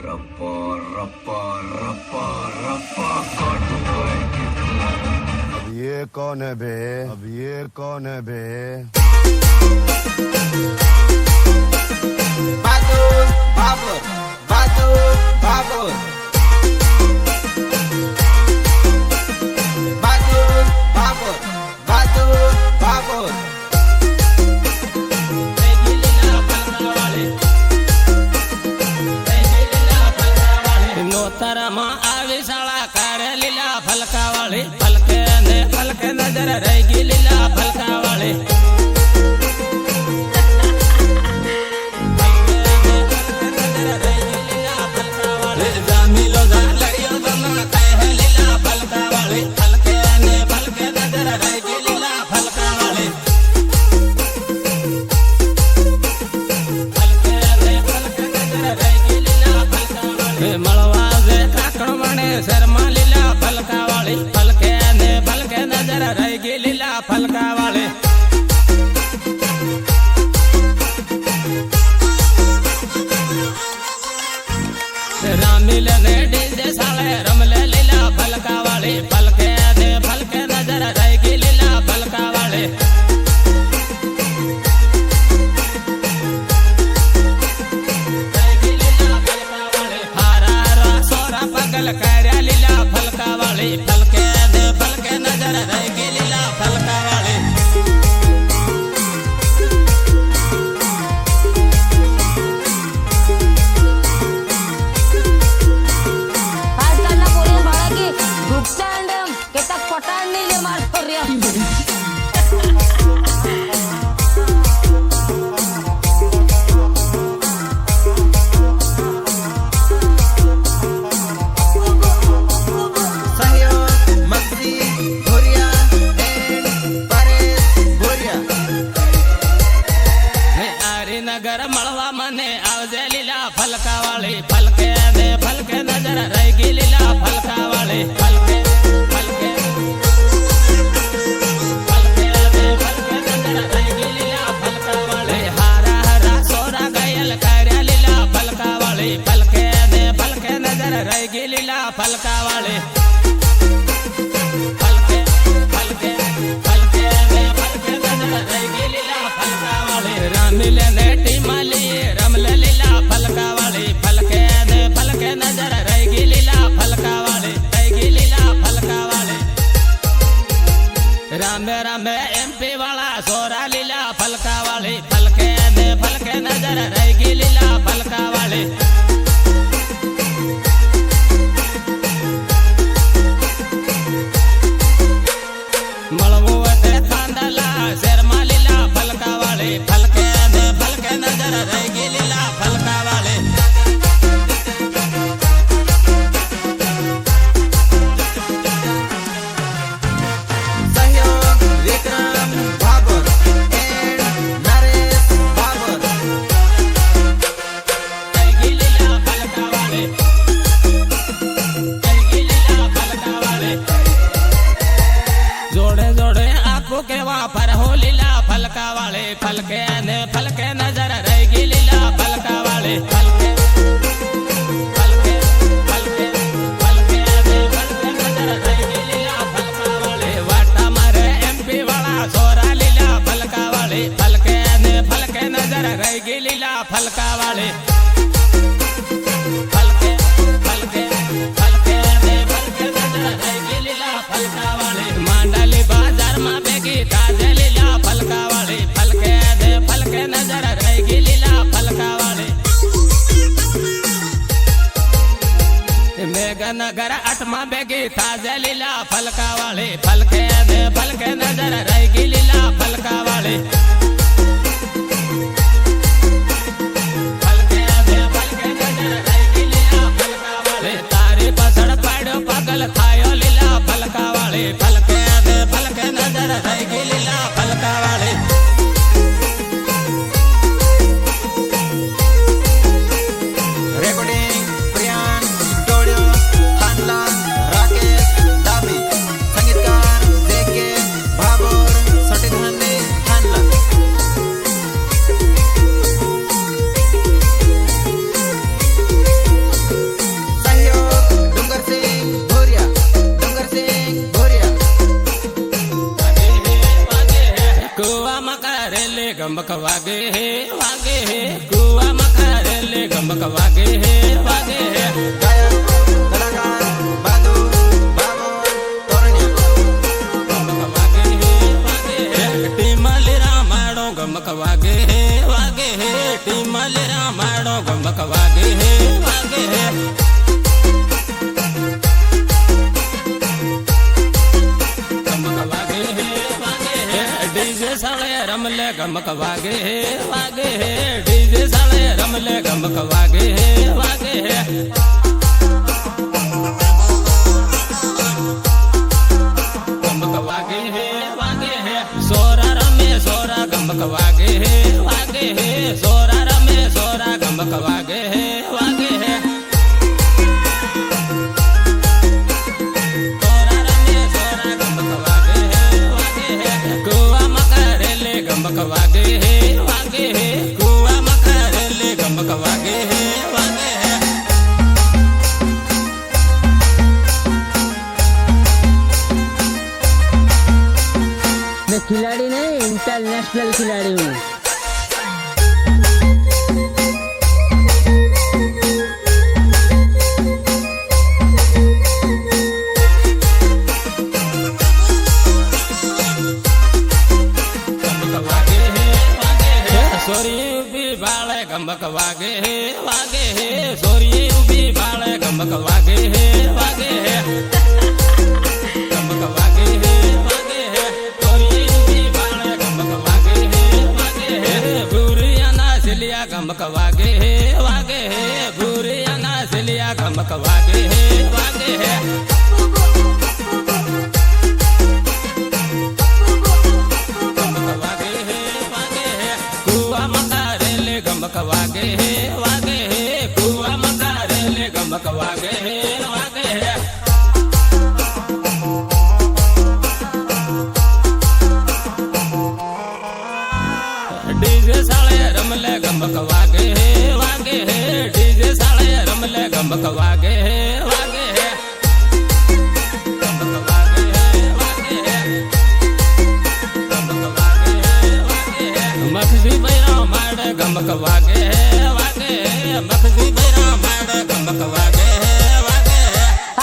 रप्पा रप्पा रप्पा रप्पा काटूंगा अब ये कौन है बे? अब ये कौन है बे? बाबूर बाबूर बाबूर बाबूर बाबूर बाबूर बाबूर बाबूर નોતરમાં આવી શાળા કારે લીલા ફલકા વાળી ફલકે નજર રહી ગઈ લીલા ફલકા વાળી જામીલો જા લડિયો બના કહે લીલા ફલકા વાળી ફલકે નજર રહી ગઈ લીલા ફલકા વાળી મળવા જે કાકણ વણે શર્મા લીલા ફલકા વાળી ફલકે નજર રહી ગઈ લીલા ફલકા વાળી રામીલ ને ડીજે સાળે રમલે લીલા ફલકા વાળી ફલકે નજર રહી ગઈ લીલા ફલકા વાળી કર્યા લીલા ફલકા વાળી ફલકે નજર રહી ગઈ લીલા ફલકા વાળી આજકાલના પોલીસ બાળકી ભૂખચાંડ કેટલાક પટાણ ની લે મારતો રહ્યા નગર મળવા મને આવજે લીલા ફલકા વાળી ફલકે નજર રહી ગઈ લીલા ફલકા વાળી ફલકે નજર રહી ગઈ લીલા ફલકા વાળી હારા સોરા ગાયલ કર્યા લીલા ફલકા વાળી ફલકે નજર રહી ગઈ લીલા ફલકા વાળી રામીલ ને ટીમાલી રમલે લીલા ફલકા વાળી ફલકે નજર રહી ગઈ લીલા ફલકા વાળી રામે એમપી વાળા સોરા લીલા ફલકા વાળી ફલકે નજર રહી ગઈ લીલા ફલકા વાળી મળવું તે થાંદલા શેરમાં લીલા ફલકા વાળી ફલકે નજર રહી ગઈ લીલા ફલકા વાળી સહયોગ વિક્રમ બાબુર એન્ડ નરેશ બાબુર રહી ગઈ લીલા ફલકા વાળી જોડે જોડે આખું કેવા ફરહો લીલા ફલકા વાળી ફલકે નજર રહી ગઈ લીલા ફલકા વાળી ફલકે નજર રહી ગઈ લીલા ફલકા વાળી વાટા મારે એમપી વાળા સોરા લીલા ફલકા વાળી ફલકે નજર રહી ગઈ લીલા ફલકા વાળી માંડલી બાજારમાં ભેગી તાજે લીલા ફલકા વાળી ફલકે નજર રહી ગઈ લીલા ફલકા વાળી મેઘનગર 8માં ભેગી તાજે લીલા ફલકા વાળી ફલકે નજર રહી ગઈ લીલા ફલકા વાળી તારી પાછળ પાડ્યો પાગલ થાયો લીલા ફલકા વાળી ફલકે નજર રહી ગઈ લીલા ફલકા વાળી રેકોર્ડિંગ પ્રિયાન ટોળિયો થાનલા રાકેશ ડાબી સંગીતકાર જેકે બાબુર સટીધાની થાનલા वागे हे कुआ मकारेले गमक वागे हे गायक कलाकार बादू बाबो तोरण्या गमक वागे हे टीमले रामाडो गमक वागे हे टीमले रामाडो गमक वागे हे डीजे साले रमले गमक वागे हे डीजे साले रमले गमक वागे हे गमक वागे हे सोरा रमे सोरा गमक वागे हे सोरा रमे सोरा गमक वागे हे गमक वागे हे कुआ मकारेले गमक वागे हे मैं खिलाड़ी नहीं इंटरनेशनल खिलाड़ी हूँ। गमक वागे हे सोरी उबी बाळे गमक वागे हे गमक वागे हे सोरी उबी बाळे गमक वागे हे बुरिया ना सिलिया गमक वागे हे बुरिया ना सिलिया गमक वागे हे गमक वागे हे कुआ मकारेले गमक वागे हे कुआ मकारेले गमक वागे हे डीजे साले रमले गमक वागे हे डीजे साले रमले गमक वागे हे गमक वागे मखजी बैरा माड़ गमक वागे मखजी बैरा माड़ गमक वागे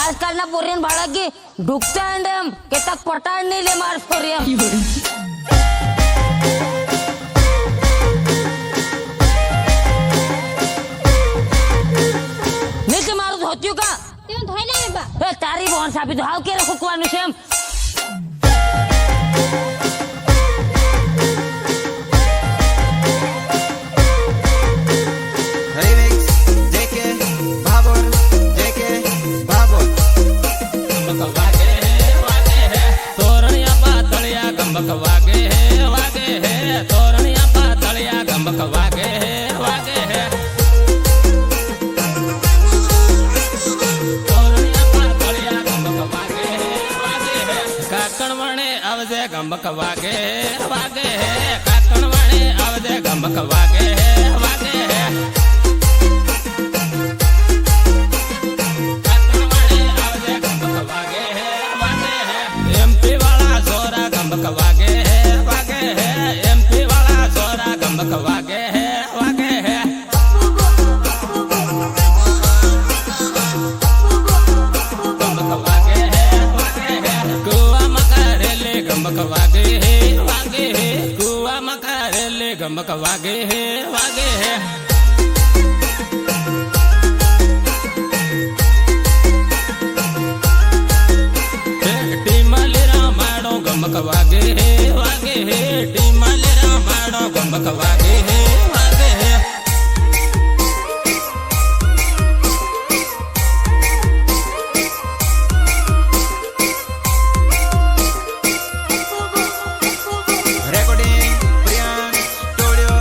आजकाल ना पोरियन बाळगी डुकतांड केतक पटाडनी ले मार पोरियन नीचे मारू होतियो का तें धोइले बा ए तारी बोन साबी धाव के रखो कुआनु सेम रिमिक्स जेके बाबर गमक वागे तोरणिया पातळिया गमक वागे तोरणिया पातळिया गमक वागे तोरणिया पातळिया गमक वागे काकणवणे आवजे गमक वागे काकणवणे आवजे गमक वागे MP वाला जोरा गमक वागे MP वाला जोरा गमक वागे गमक वागे कुआ मकारेले गमक वागे कुआ मकारेले गमक वागे टीमले रामाडो गमक वागे टीमले रामाडो गमक वागे रेकॉर्डिंग प्रियान स्टुडिओ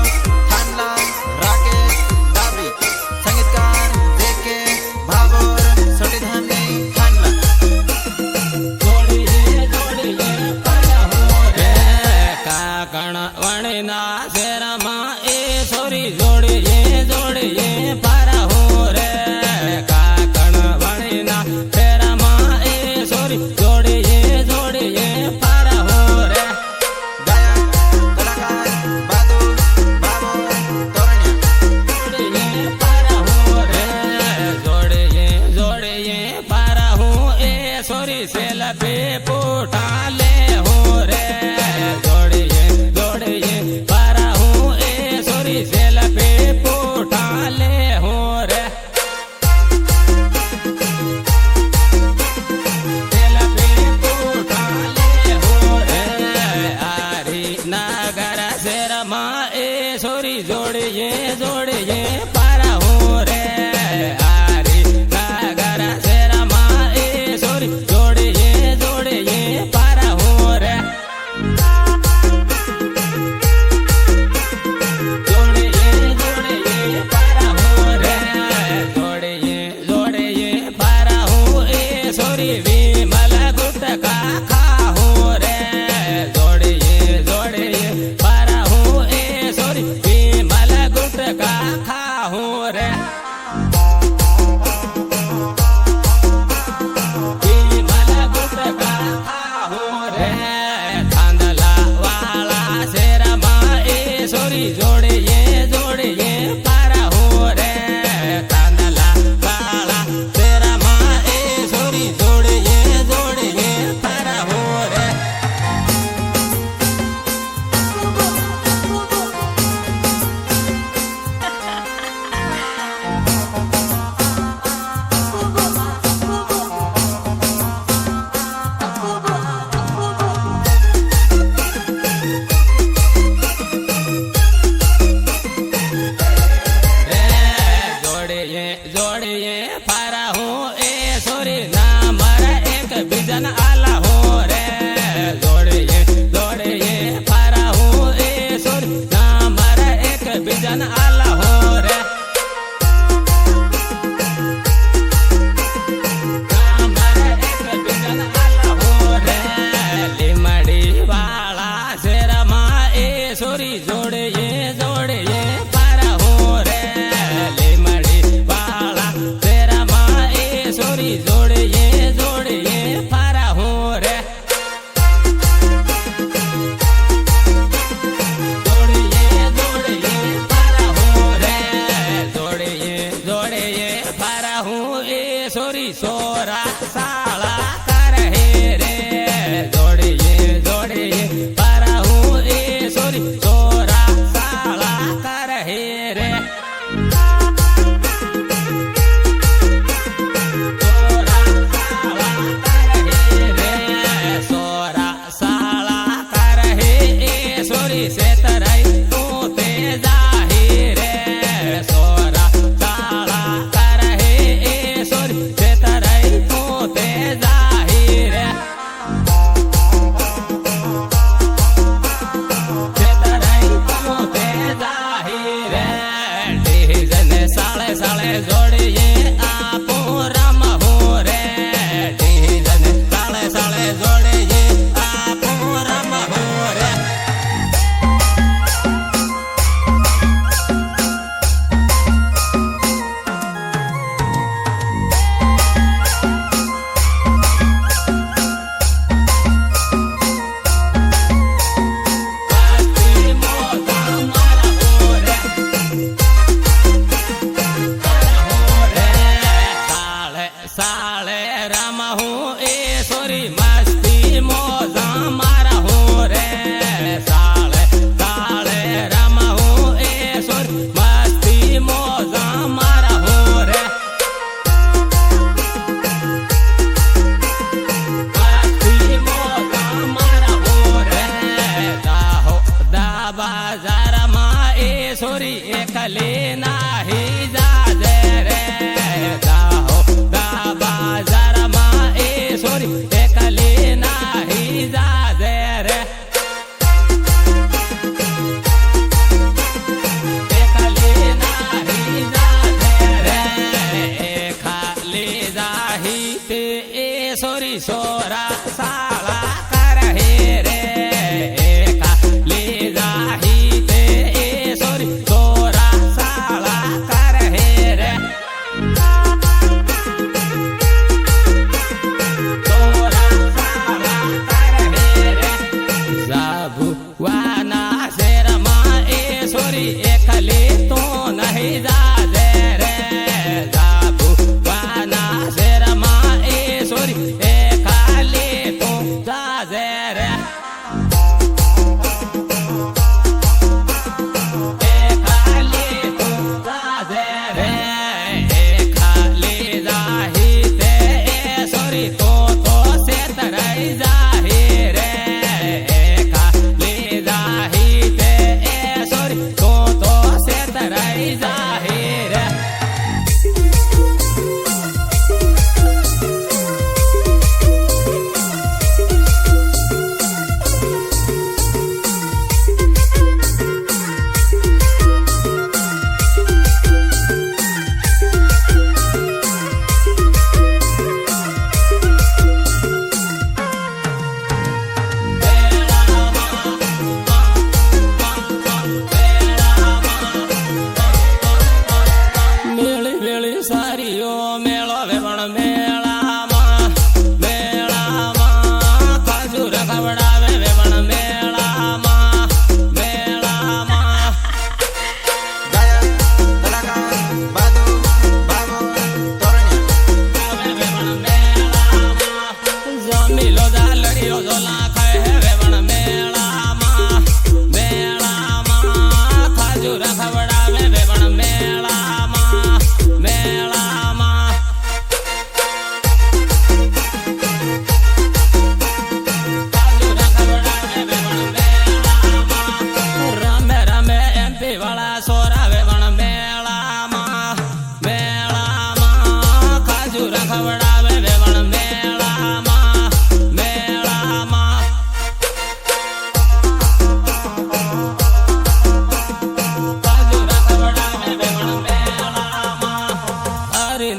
હું રે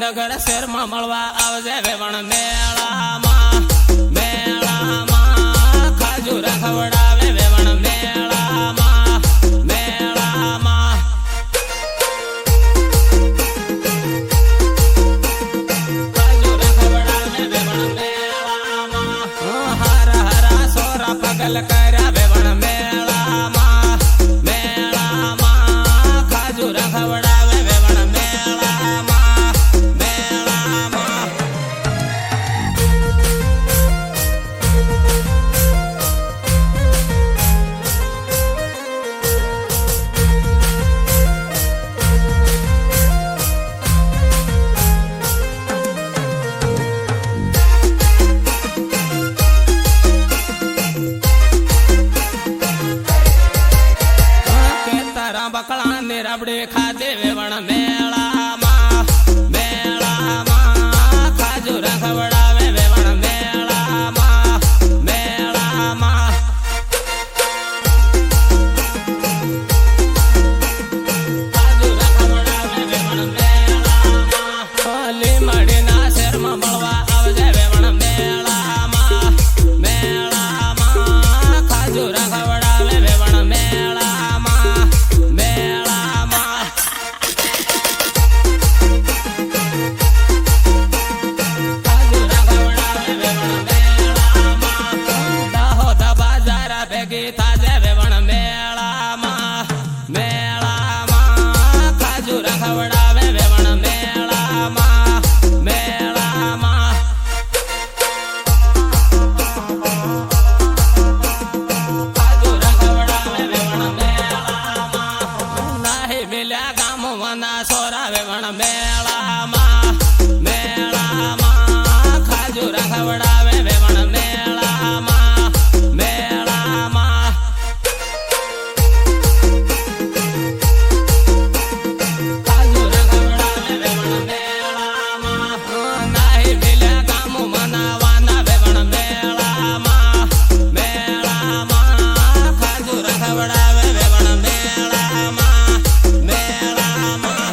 ગાંધીનગર શહેરમાં મળવા આવજે વેવણ મેળામાં મેળામાં ખાજુરા ખવડાવે વેવણ મેળામાં મેળામાં ખાજુરા ખવડાવે વેવણ મેળામાં હારા હારા સોરા પગલ કર્યા વેવણ મેળામાં મેળામાં ખાજુરા ખવડાવે વેવણ મેળામાં મેળામાં બકળા ને રબડે ખાધે વેવણ મેળામાં મેળામાં ખાજુરા ખવડાવે વેવણ મેળામાં મેળામાં ખાજુરા ખવડાવે વેવણ મેળામાં લીમડીના શહેરમાં મળવા આવજે વેવણ મેળામાં મેળામાં ખાજુરા ખવડાવે વેવણ મેળામાં મેળામાં ખાજુરા ખવડાવે વેવણ મેળામાં દાહોદ બાજારા ભેગી થાજે વેવણ મેળામાં મેળામાં ખાજુરા ખવડાવે વેવણ મેળામાં મેળામાં ખાજુરા ખવડાવે વેવણ મેળામાં નાહી મિલ્યા ગામવાના સોરા વેવણ મેળામાં મેળામાં ખાજુરા ખવડાવે વેવણ મેળામાં મેળામાં ખાજુરા ખવડાવે વેવણ મેળામાં નાહી મિલ્યા ગામવાના વાના વેવણ મેળામાં મેળામાં ખાજુરા ખવડાવે વેવણ મેળામાં મેળામાં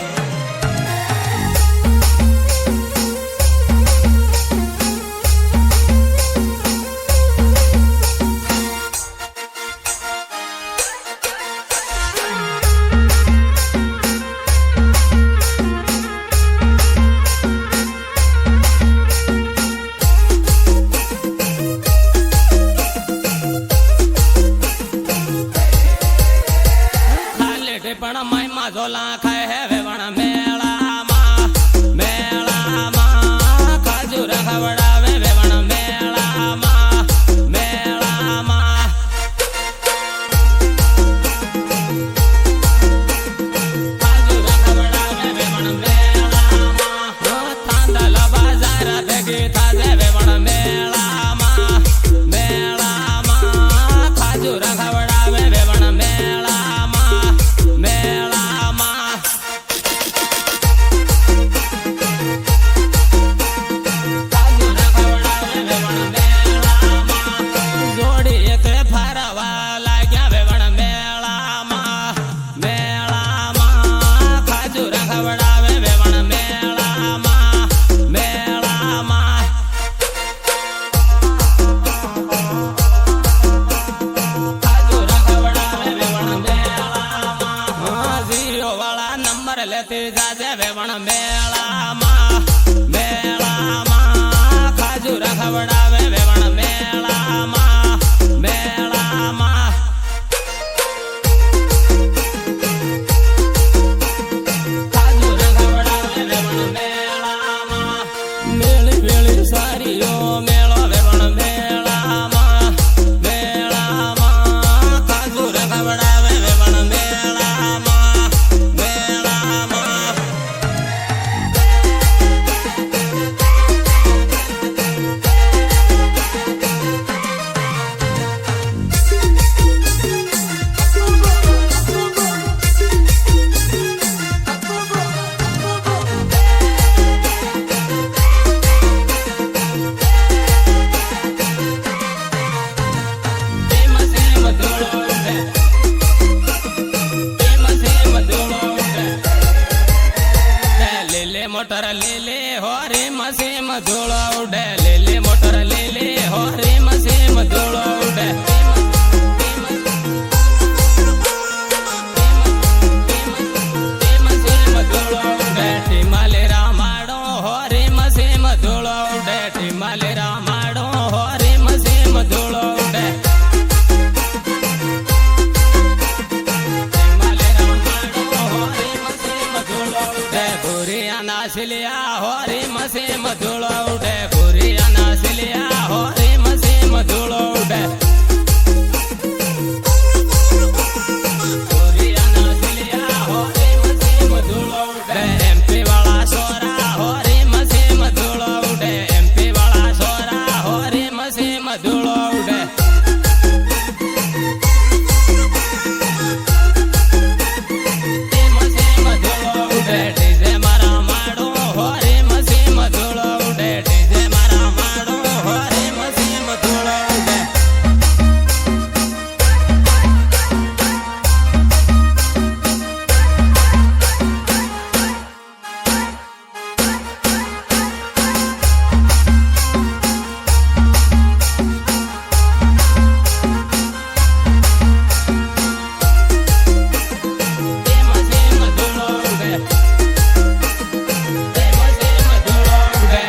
ખાલી ટીપણ માયમાં ઝોલા ખાય હે વેવણ મેળામાં મેળામાં ખાજુરા ખવડાવે વેવણ મેળામાં મેળામાં ખાજુરા ખવડાવે વેવણ મેળામાં થાંદલ બાજારા ભેગી થાજે વેવણ મેળામાં મેળામાં ખાજુરા ખવડાવે વેવણ મેળામાં મેળામાં ખાજુરા ખવડાવે વેવણ મેળામાં જોડી એકરે ફરવા લાગ્યા વેવણ મેળામાં મેળામાં ખાજુરા ખવડાવે વેવણ મેળામાં મેળામાં ખાજુરા ખવડાવે વેવણ મેળામાં ઝીરો વાળા નંબર લેતી જાજે વેવણ મેળામાં મેળામાં ખાજુરા ખવડાવે વેવણ મેળામાં મેળામાં ખાજુરા ખવડાવે વેવણ મેળામાં મેળી વેળી સારીઓ મેળો વેવણ મેળામાં મેળામાં ખાજુરા ખવડાવે વેવણ મેળામાં મેળામાં મોટર લે હો રે મસેમ ધૂળો ઉડે લે મોટર લે હો રે મસેમ ધૂળો ઉડે ટીમાલે રામાડો હો રે મસેમ ધૂળો ઉડે ટીમાલે રામાડો હો રે મસેમ ધૂળો ઉડે નાસલિયા હો રે મસેમ ધૂળો ઉડે ભૂરિયા નાસલિયા હો રે મસેમ ધૂળો ઉડે ભૂરિયા નાસલિયા હો રે મસેમ ધૂળો ઉડે એમપી વાળા સોરા હો રે મસેમ ધૂળો ઉડે એમપી વાળા સોરા હો રે મસેમ ધૂળો ઉડે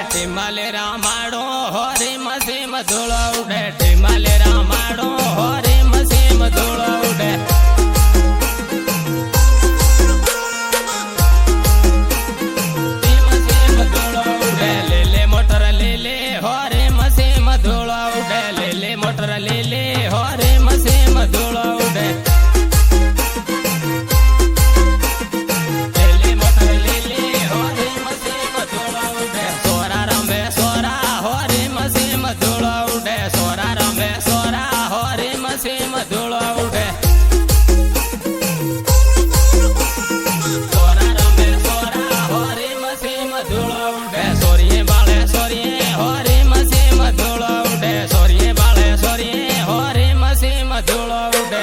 ટીમાલે રામાડો હો રે મસેમ ધૂળો ઉડે ટીમાલે રામાડો હો રે મસેમ ધૂળો ઉડે લે મોટર લે હો રે મસેમ ધૂળો ઉડે લે મોટર લે હો રે મસેમ ધૂળો ઉડે મસેમ ધૂળો ઉડે સોરા રમે સોરા હો રે મસેમ ધૂળો ઉડે સોરીએ બાળે સોરીએ હો રે મસેમ ધૂળો ઉડે સોરીએ બાળે સોરીએ હો રે મસેમ ધૂળો ઉડે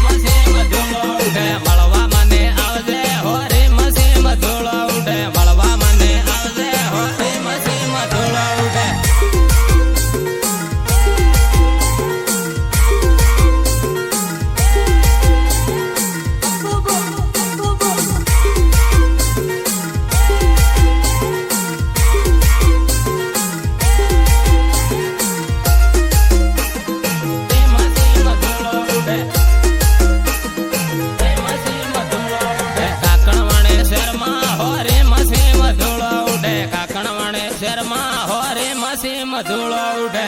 મસેમ ધૂળો ઉડે મળવા મને આવજે હો રે મસેમ ધૂળો ઉડે મળવા મને આવજે હો રે મસેમ ધૂળો ઉડે કાકણવાણે શેરમાં હો રે મસેમ ધૂળો ઉડે કાકણવાણે શેરમાં હો રે મસેમ ધૂળો ઉડે